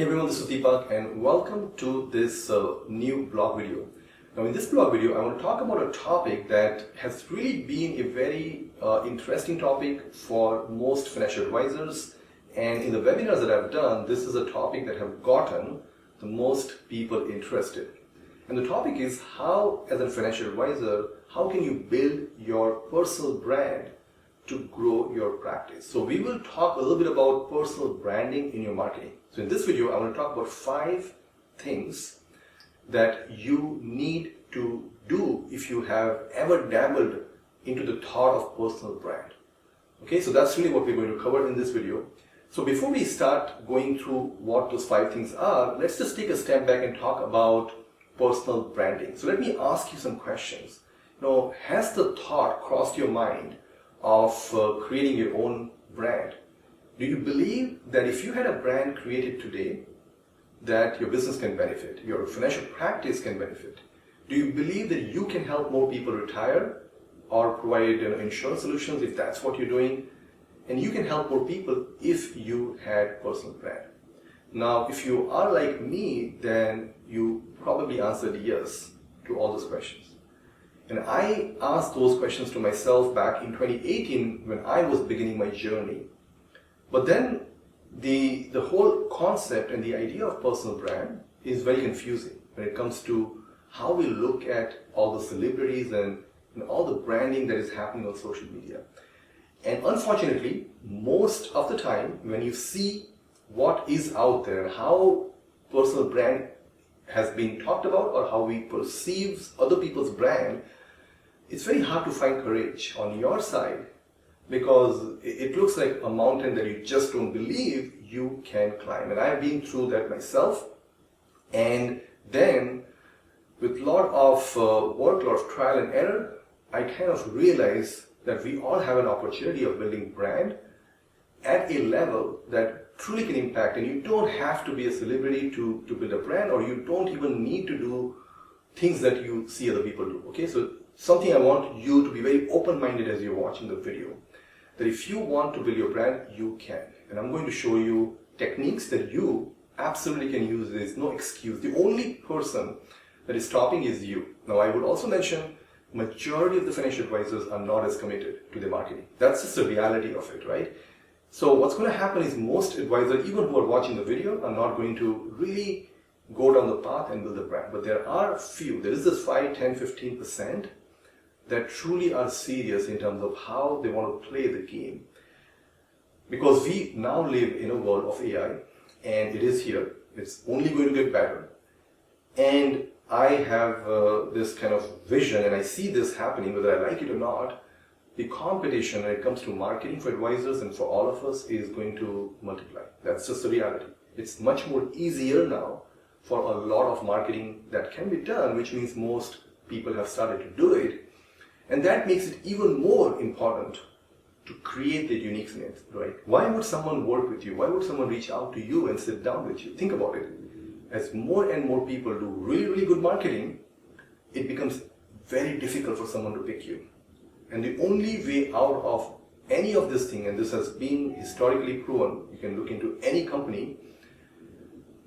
Hey everyone, this is Deepak and welcome to this new blog video. Now in this blog video, I want to talk about a topic that has really been a very interesting topic for most financial advisors, and in the webinars that I've done, this is a topic that have gotten the most people interested. And the topic is how, as a financial advisor, how can you build your personal brand to grow your practice. So we will talk a little bit about personal branding in your marketing. So in this video, I want to talk about 5 things that you need to do if you have ever dabbled into the thought of personal brand. Okay, so that's really what we're going to cover in this video. So before we start going through what those 5 things are, let's just take a step back and talk about personal branding. So let me ask you some questions. Now, has the thought crossed your mind of creating your own brand? Do you believe that if you had a brand created today, that your business can benefit, your financial practice can benefit? Do you believe that you can help more people retire or provide insurance solutions if that's what you're doing? And you can help more people if you had personal brand. Now, if you are like me, then you probably answered yes to all those questions. And I asked those questions to myself back in 2018 when I was beginning my journey. But then the whole concept and the idea of personal brand is very confusing when it comes to how we look at all the celebrities and all the branding that is happening on social media. And unfortunately, most of the time when you see what is out there and how personal brand has been talked about or how we perceive other people's brand, it's very hard to find courage on your side because it looks like a mountain that you just don't believe you can climb. And I've been through that myself. And then with a lot of work, a lot of trial and error, I kind of realized that we all have an opportunity of building brand at a level that truly can impact. And you don't have to be a celebrity to build a brand, or you don't even need to do things that you see other people do. Okay, so something I want you to be very open-minded as you're watching the video, that if you want to build your brand, you can. And I'm going to show you techniques that you absolutely can use. There's no excuse. The only person that is stopping is you. Now, I would also mention majority of the financial advisors are not as committed to their marketing. That's just the reality of it, right? So what's going to happen is most advisors, even who are watching the video, are not going to really go down the path and build a brand. But there are few. There is this 5, 10, 15% that truly are serious in terms of how they want to play the game. Because we now live in a world of AI, and it is here. It's only going to get better. And I have this kind of vision, and I see this happening, whether I like it or not. The competition when it comes to marketing for advisors and for all of us is going to multiply. That's just the reality. It's much more easier now for a lot of marketing that can be done, which means most people have started to do it. And that makes it even more important to create the uniqueness, right? Why would someone work with you? Why would someone reach out to you and sit down with you? Think about it. As more and more people do really, really good marketing, it becomes very difficult for someone to pick you. And the only way out of any of this thing, and this has been historically proven, you can look into any company,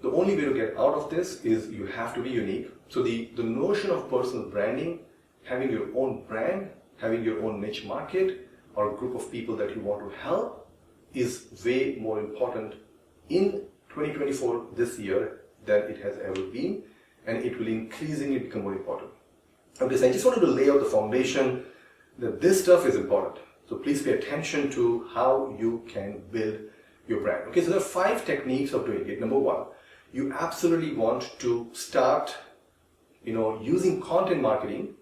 the only way to get out of this is you have to be unique. So the notion of personal branding, having your own brand, having your own niche market or group of people that you want to help is way more important in 2024 this year than it has ever been, and it will increasingly become more important. Okay, so I just wanted to lay out the foundation that this stuff is important. So please pay attention to how you can build your brand. Okay, so there are 5 techniques of doing it. Number 1, you absolutely want to start, using content marketing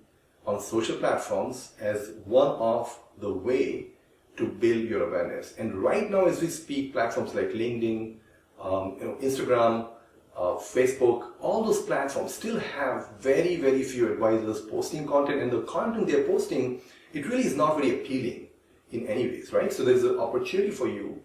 on social platforms as one of the way to build your awareness. And right now, as we speak, platforms like LinkedIn, Instagram, Facebook, all those platforms still have very, very few advisors posting content, and the content they're posting, it really is not very appealing in any ways, right? So there's an opportunity for you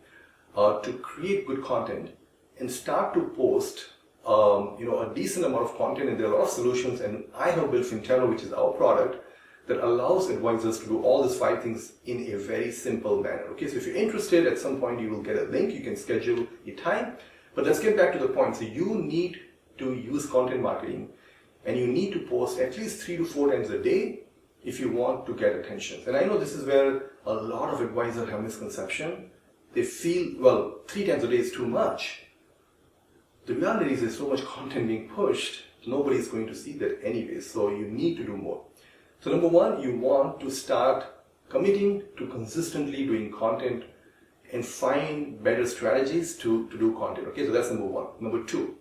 to create good content and start to post a decent amount of content, and there are a lot of solutions, and I have built Fintero, which is our product, that allows advisors to do all these 5 things in a very simple manner. Okay, so if you're interested, at some point you will get a link, you can schedule a time. But let's get back to the point. So you need to use content marketing, and you need to post at least 3 to 4 times a day if you want to get attention. And I know this is where a lot of advisors have misconception. They feel, well, 3 times a day is too much. The reality is there's so much content being pushed, nobody's going to see that anyway, so you need to do more. So number one, you want to start committing to consistently doing content and find better strategies to do content. Okay, so that's number one. Number two,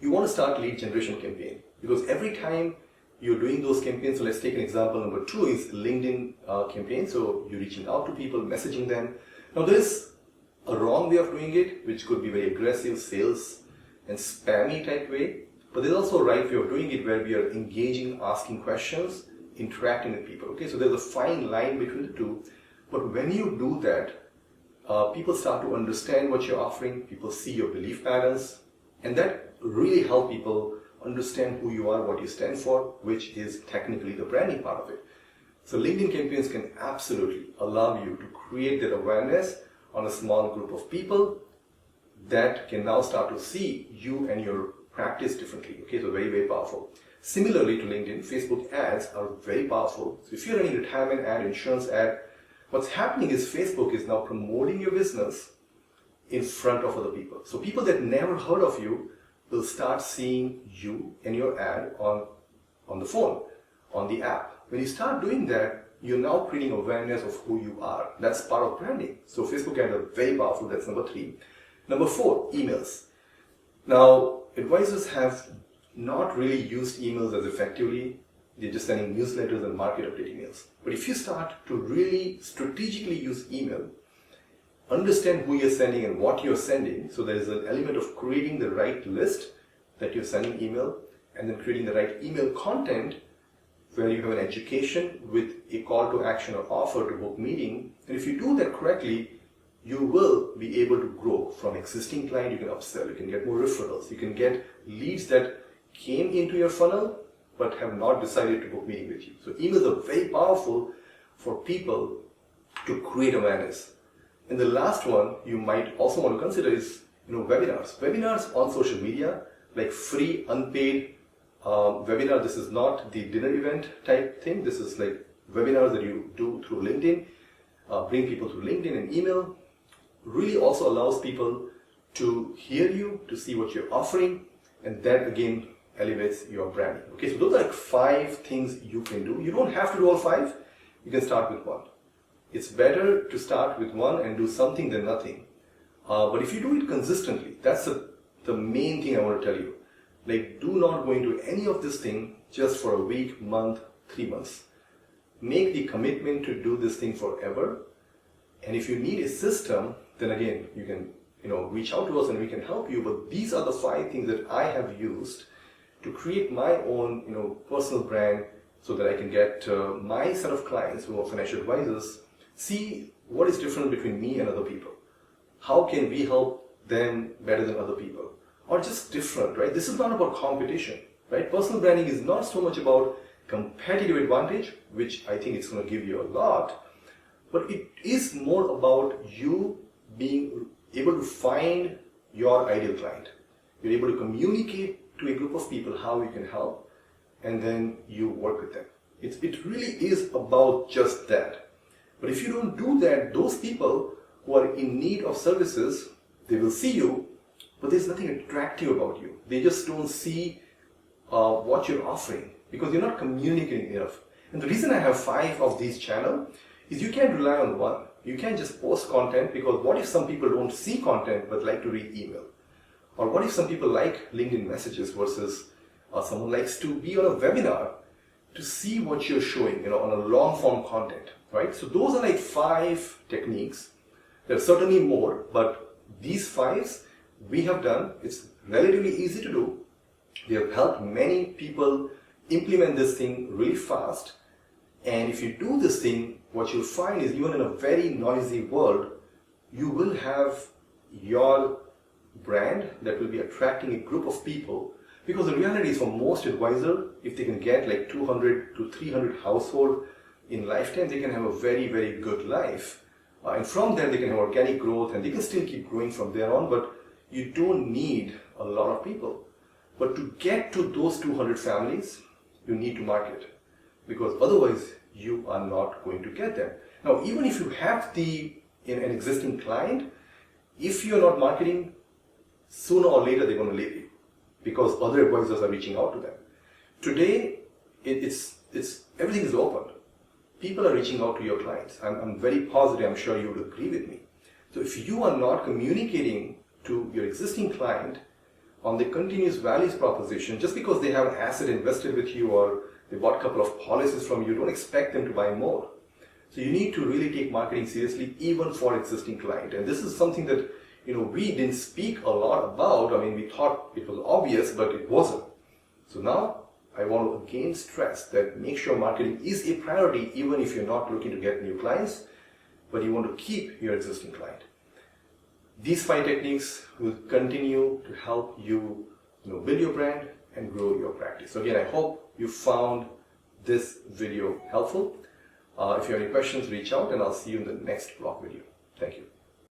you want to start lead generation campaign, because every time you're doing those campaigns, so let's take an example. Number two is LinkedIn campaign. So you're reaching out to people, messaging them. Now there's a wrong way of doing it, which could be very aggressive, sales and spammy type way. But there's also a right way of doing it where we are engaging, asking questions, interacting with people. Okay, so there's a fine line between the two. But when you do that, people start to understand what you're offering. People see your belief patterns, and that really help people understand who you are, what you stand for, which is technically the branding part of it. So LinkedIn campaigns can absolutely allow you to create that awareness on a small group of people that can now start to see you and your practice differently. Okay, so very, very powerful. Similarly to LinkedIn, Facebook ads are very powerful. So if you're running a retirement ad, insurance ad, what's happening is Facebook is now promoting your business in front of other people. So people that never heard of you will start seeing you and your ad on the phone, on the app. When you start doing that, you're now creating awareness of who you are. That's part of branding. So Facebook ads are very powerful. That's number three. Number four, emails. Now, advisors have not really used emails as effectively. They're just sending newsletters and market update emails. But if you start to really strategically use email, understand who you're sending and what you're sending, so there is an element of creating the right list that you're sending email, and then creating the right email content where you have an education with a call to action or offer to book meeting. And if you do that correctly, you will be able to grow from existing client. You can upsell, you can get more referrals, you can get leads that came into your funnel but have not decided to book meeting with you. So emails are very powerful for people to create awareness. And the last one you might also want to consider is webinars. Webinars on social media, like free, unpaid webinar. This is not the dinner event type thing. This is like webinars that you do through LinkedIn, bring people through LinkedIn and email. Really also allows people to hear you, to see what you're offering, and that again elevates your branding. Okay, so those are like 5 things you can do. You don't have to do all 5. You can start with 1. It's better to start with 1 and do something than nothing. But if you do it consistently, that's the main thing I want to tell you. Like, do not go into any of this thing just for a week, month, 3 months. Make the commitment to do this thing forever. And if you need a system, then again, you can reach out to us and we can help you. But these are the 5 things that I have used to create my own personal brand, so that I can get my set of clients who are financial advisors see what is different between me and other people. How can we help them better than other people? Or just different, right? This is not about competition, right? Personal branding is not so much about competitive advantage, which I think it's going to give you a lot, but it is more about you being able to find your ideal client. You're able to communicate to a group of people how you can help, and then you work with them. It really is about just that. But if you don't do that, those people who are in need of services, they will see you, but there's nothing attractive about you. They just don't see what you're offering because you're not communicating enough. And the reason I have 5 of these channels is you can't rely on one. You can't just post content, because what if some people don't see content but like to read email? Or what if some people like LinkedIn messages versus someone likes to be on a webinar to see what you're showing, on a long form content, right? So those are like 5 techniques. There are certainly more, but these 5 we have done. It's relatively easy to do. We have helped many people implement this thing really fast. And if you do this thing, what you'll find is even in a very noisy world, you will have your brand that will be attracting a group of people. Because the reality is, for most advisors, if they can get like 200 to 300 households in lifetime, they can have a very, very good life. And from there, they can have organic growth and they can still keep growing from there on. But you don't need a lot of people. But to get to those 200 families, you need to market, because otherwise you are not going to get them. Now, even if you have an existing client, if you're not marketing, sooner or later they're going to leave you, because other advisors are reaching out to them. Today, everything is open. People are reaching out to your clients. I'm very positive, I'm sure you would agree with me. So if you are not communicating to your existing client on the continuous values proposition, just because they have an asset invested with you or they bought a couple of policies from you, don't expect them to buy more. So you need to really take marketing seriously, even for existing client. And this is something that we didn't speak a lot about. I mean, we thought it was obvious, but it wasn't. So now I want to again stress that make sure marketing is a priority, even if you're not looking to get new clients, but you want to keep your existing client. These 5 techniques will continue to help you, build your brand and grow your practice. So again, I hope you found this video helpful. If you have any questions, reach out, and I'll see you in the next blog video. Thank you.